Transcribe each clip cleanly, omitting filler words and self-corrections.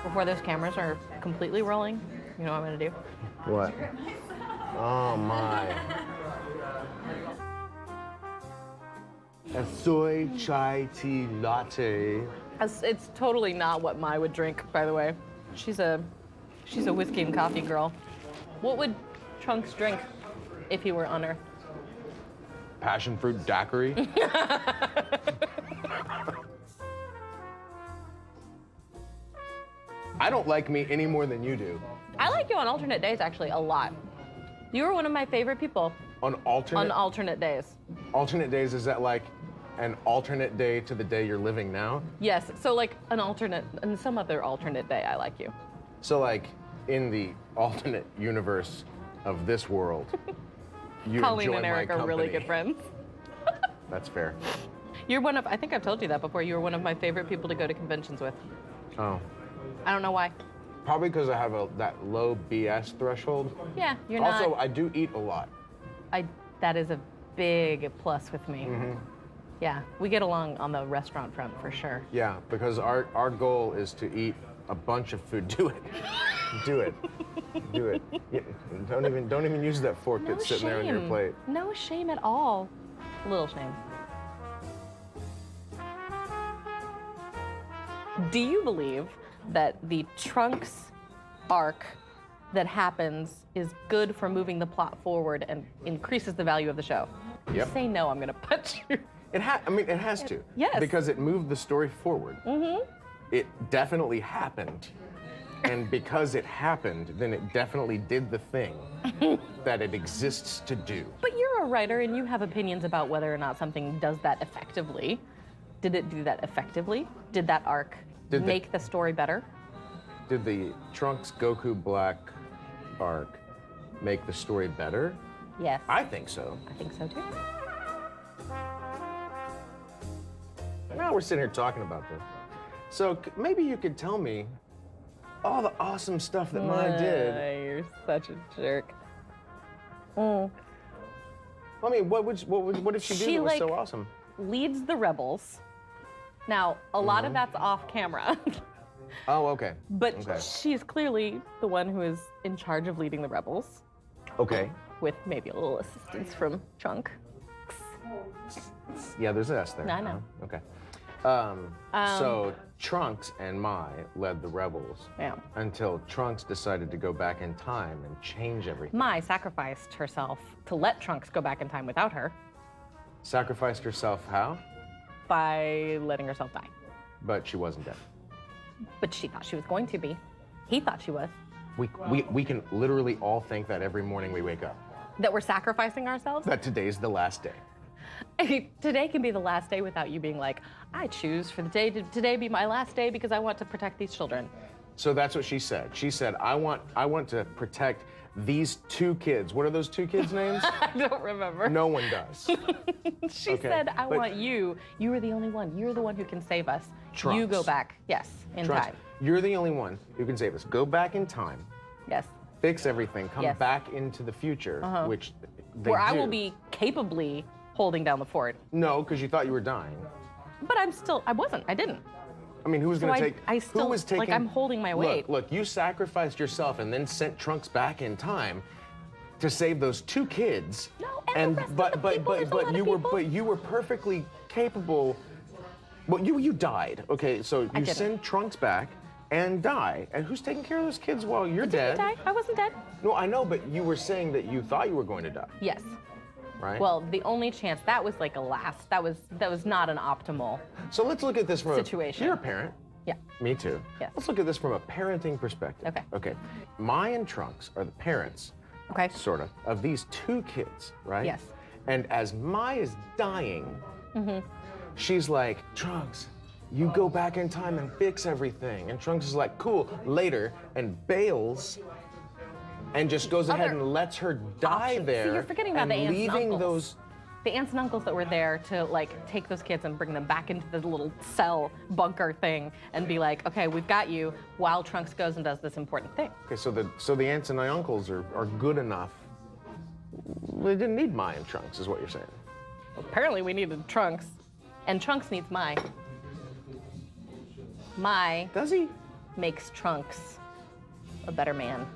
before those cameras are completely rolling, you know what I'm gonna do? What? Oh my. A soy chai tea latte. It's totally not what Mai would drink, by the way. She's a whiskey and coffee girl. What would Trunks drink if he were on Earth? Passion fruit daiquiri. I don't like me any more than you do. I like you on alternate days, actually, a lot. You were one of my favorite people. On alternate? On alternate days. Alternate days, is that like an alternate day to the day you're living now? Yes, so like an alternate, and some other alternate day, I like you. So like in the alternate universe of this world, you Colleen enjoy and Eric my are really company. good friends. That's fair. You're one of, I think I've told you that before, you were one of my favorite people to go to conventions with. Oh. I don't know why. Probably because I have that low BS threshold. Yeah, you're also, not. I do eat a lot. That is a big plus with me. Mm-hmm. Yeah, we get along on the restaurant front for sure. Yeah, because our goal is to eat a bunch of food. Do it. Do it. Do it. Yeah, don't even use that fork that's sitting there on your plate. No shame at all. A little shame. Do you believe that the Trunks arc that happens is good for moving the plot forward and increases the value of the show? If you say no, I'm gonna punch you. It has to. Yes. Because it moved the story forward. Mm-hmm. It definitely happened. And because it happened, then it definitely did the thing that it exists to do. But you're a writer and you have opinions about whether or not something does that effectively. Did it do that effectively? Did that arc make the story better? Did the Trunks Goku Black arc make the story better? Yes. I think so. I think so too. Now we're sitting here talking about this. So maybe you could tell me all the awesome stuff that Mai did. You're such a jerk. I mean, what did she do that was so awesome? Leads the rebels. Now, a lot of that's off camera. Oh, okay. But she's clearly the one who is in charge of leading the rebels. Okay. With maybe a little assistance from Trunk. Yeah, there's an S there. I know. Okay. So Trunks and Mai led the rebels until Trunks decided to go back in time and change everything. Mai sacrificed herself to let Trunks go back in time without her. Sacrificed herself how? By letting herself die. But she wasn't dead. But she thought she was going to be. He thought she was. We can literally all think that every morning we wake up. That we're sacrificing ourselves? That today's the last day. Today can be the last day without you being like, I choose for the day to today be my last day because I want to protect these children. So that's what she said. She said, I want to protect these two kids. What are those two kids' names? I don't remember. No one does. She said, I want you. You are the only one. You're the one who can save us. Trunks. You go back, yes, in Trunks, time. You're the only one who can save us. Go back in time. Yes. Fix everything. Come back into the future, which they Where do. I will be capably holding down the fort. No, because you thought you were dying. But I wasn't. I didn't. I mean, who was going to take? I still, who was taking? like, I'm holding my weight. Look, you sacrificed yourself and then sent Trunks back in time to save those two kids. No, and the rest of the people, but you were perfectly capable. Well, you died. Okay, so you send Trunks back and die. And who's taking care of those kids while you're dead? I didn't die. I wasn't dead. No, I know, but you were saying that you thought you were going to die. Yes. Right? Well, the only chance, that was like a last. That was not an optimal So let's look at this from situation. You're a parent. Yeah. Me too. Yes. Let's look at this from a parenting perspective. Okay. Okay. Mai and Trunks are the parents, sort of these two kids, right? Yes. And as Mai is dying, she's like, Trunks, you go back in time and fix everything. And Trunks is like, cool, later, and bails and just goes ahead and lets her die there. See, you're forgetting about the aunts and leaving uncles. The aunts and uncles that were there to like take those kids and bring them back into the little cell bunker thing and be like, okay, we've got you, while Trunks goes and does this important thing. Okay, so the aunts and the uncles are good enough. They didn't need Mai and Trunks, is what you're saying. Apparently we needed Trunks, and Trunks needs Mai. Mai. Does he? makes Trunks a better man?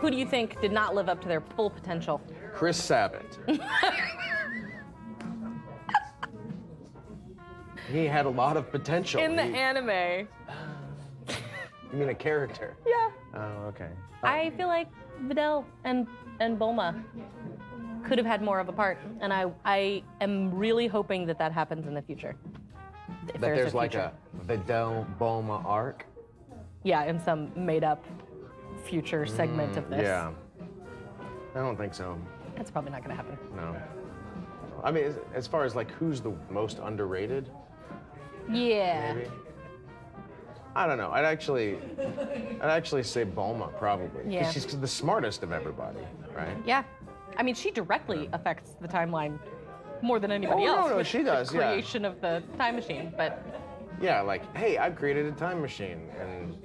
Who do you think did not live up to their full potential? Chris Sabat. He had a lot of potential. In the anime. You mean a character? Yeah. Oh, okay. I feel like Videl and Bulma could have had more of a part, and I am really hoping that that happens in the future. That there's like a Videl Bulma arc? Yeah, in some made-up future segment of this. Yeah. I don't think so. That's probably not gonna happen. No. I mean, as far as like who's the most underrated, Yeah. maybe? I don't know. I'd actually say Bulma probably. Yeah. Because she's the smartest of everybody, right? Yeah. I mean, she directly affects the timeline more than anybody Oh, else. no, with she does, the yeah. creation of the time machine, but Yeah, like, hey, I've created a time machine, and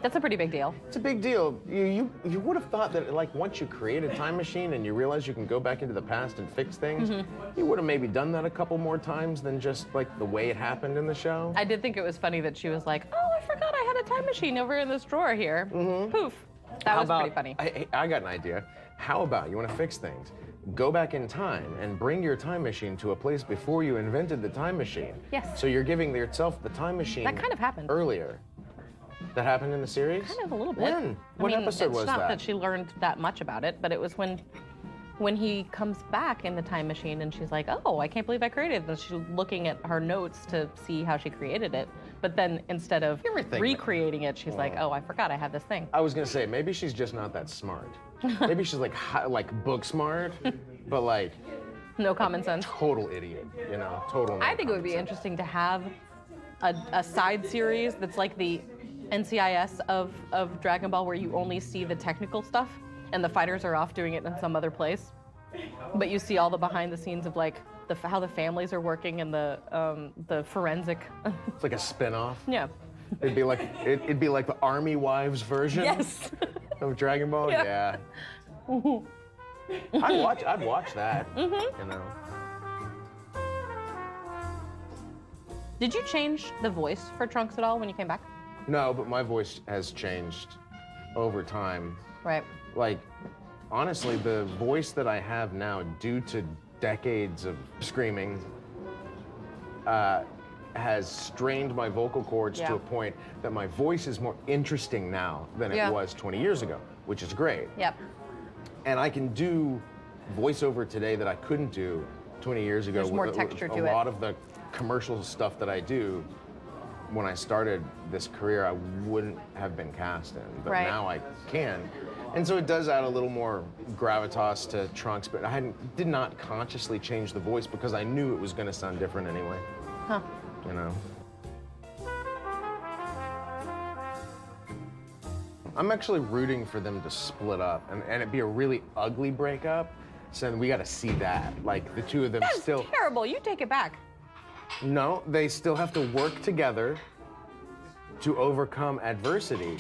that's a pretty big deal. it's a big deal. You would have thought that like once you create a time machine and you realize you can go back into the past and fix things, you would have maybe done that a couple more times than just like the way it happened in the show. I did think it was funny that she was like, "Oh, I forgot I had a time machine over in this drawer here." Poof. That was pretty funny. I got an idea. How about you want to fix things? Go back in time and bring your time machine to a place before you invented the time machine. Yes. So you're giving yourself the time machine. That kind of happened. Earlier. That happened in the series? Kind of a little bit. When? What episode was It's not that? that she learned that much about it, but it was when he comes back in the time machine and she's like, "Oh, I can't believe I created this." She's looking at her notes to see how she created it, but then instead of Everything. recreating it, she's like, "Oh, I forgot I had this thing." I was gonna say maybe she's just not that smart. Maybe she's like book smart, but like No common sense. total idiot. You know, total. no I think it would common be sense. interesting to have a side series that's like the NCIS of Dragon Ball, where you only see the technical stuff and the fighters are off doing it in some other place, but you see all the behind the scenes of like how the families are working and the forensic. It's like a spin-off. Yeah. It'd be like the Army Wives version Yes. of Dragon Ball. Yeah. I'd watch that. You know. Did you change the voice for Trunks at all when you came back? No, but my voice has changed over time. Right. Like, honestly, the voice that I have now, due to decades of screaming, has strained my vocal cords Yeah. to a point that my voice is more interesting now than Yeah. it was 20 years ago, which is great. Yep. And I can do voiceover today that I couldn't do 20 years ago. There's more with texture a to it. lot of the commercial stuff that I do. When I started this career, I wouldn't have been cast in, but Right. now I can. And so it does add a little more gravitas to Trunks, but I did not consciously change the voice because I knew it was going to sound different anyway. Huh. You know. I'm actually rooting for them to split up, and it'd be a really ugly breakup. So we got to see that, like the two of them That's still. terrible. You take it back. No, they still have to work together to overcome adversity,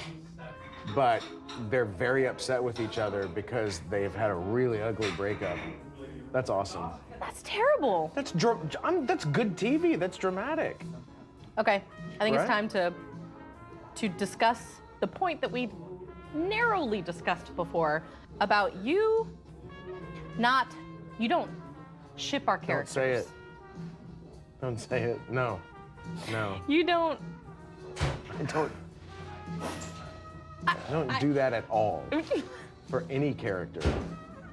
but they're very upset with each other because they've had a really ugly breakup. That's awesome. That's terrible. That's good TV. That's dramatic. Okay, I think Right? it's time to discuss the point that we narrowly discussed before about you don't ship our Don't characters. say it. Don't say it. No. You don't. I don't do that at all for any character.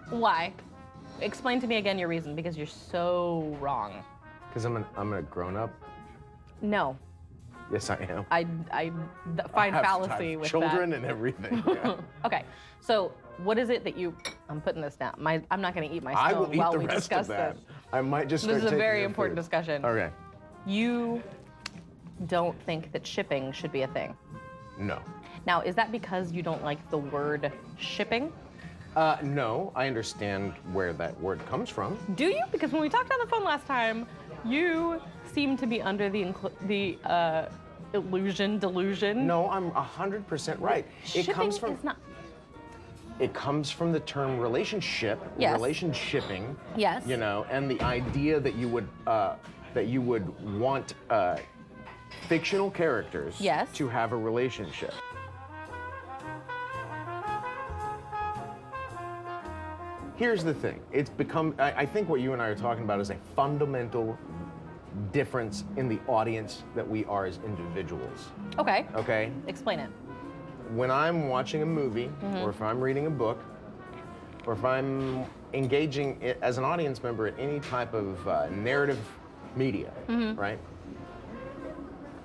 Why? Explain to me again your reason, because you're so wrong. Because I'm a grown-up. No, Yes, I am. I find I have fallacy with children that. and everything. Yeah. Okay, so what is it that you? I'm putting this down. I'm not going to eat my I stone will eat while the we rest discuss of that. this. I might just. This start is a taking very your important food. discussion. Okay. You don't think that shipping should be a thing. No. Now, is that because you don't like the word shipping? No, I understand where that word comes from. Do you? Because when we talked on the phone last time, you seemed to be under the delusion. No, I'm 100% right. Shipping is not. It comes from the term relationship, Yes. relationshiping. Yes. You know, and the idea that you would that you would want fictional characters Yes. to have a relationship. Here's the thing. It's become, I think what you and I are talking about is a fundamental difference in the audience that we are as individuals. Okay. Okay? Explain it. When I'm watching a movie, or if I'm reading a book, or if I'm engaging as an audience member in any type of narrative media, right?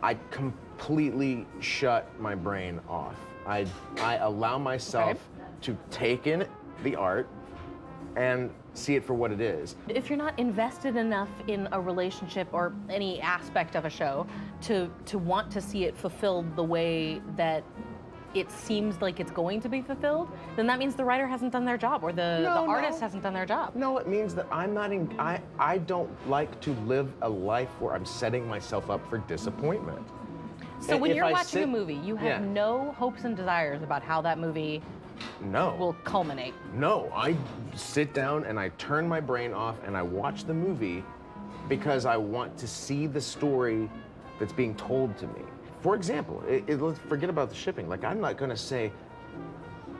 I completely shut my brain off. I allow myself to take in the art and see it for what it is. If you're not invested enough in a relationship or any aspect of a show to want to see it fulfilled the way that it seems like it's going to be fulfilled, then that means the writer hasn't done their job, or the artist hasn't done their job. No, it means that I'm not in, I don't like to live a life where I'm setting myself up for disappointment. So when you're watching a movie, you have no hopes and desires about how that movie will culminate. No, I sit down and I turn my brain off and I watch the movie because I want to see the story that's being told to me. For example, let's forget about the shipping. Like, I'm not gonna say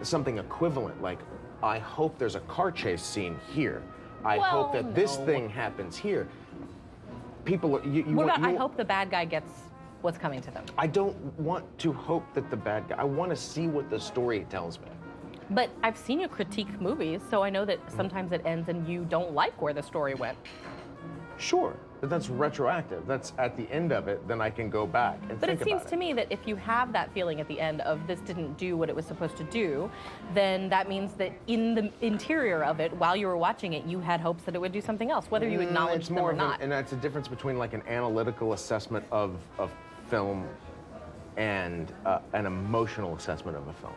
something equivalent, like, I hope there's a car chase scene here. I hope that this thing happens here. People, what about I hope the bad guy gets what's coming to them? I don't want to hope that the bad guy, I want to see what the story tells me. But I've seen you critique movies, so I know that sometimes it ends and you don't like where the story went. Sure, but that's retroactive. That's at the end of it, then I can go back and think about it. But it seems to me that if you have that feeling at the end of this didn't do what it was supposed to do, then that means that in the interior of it, while you were watching it, you had hopes that it would do something else, whether you acknowledged them or not. And that's a difference between like an analytical assessment of film and an emotional assessment of a film.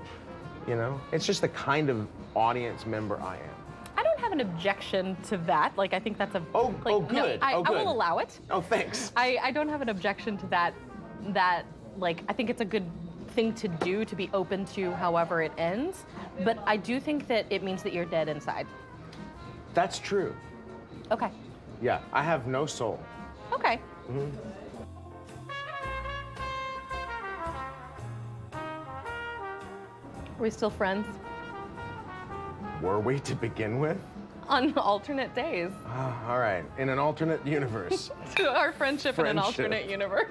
You know? It's just the kind of audience member I am. I don't have an objection to that. Like, I think that's a... good. No, I will allow it. Oh, thanks. I don't have an objection to that, like, I think it's a good thing to do, to be open to however it ends. But I do think that it means that you're dead inside. That's true. Okay. Yeah, I have no soul. Okay. Are we still friends? Were we to begin with? On alternate days. All right, in an alternate universe. To our friendship in an alternate universe.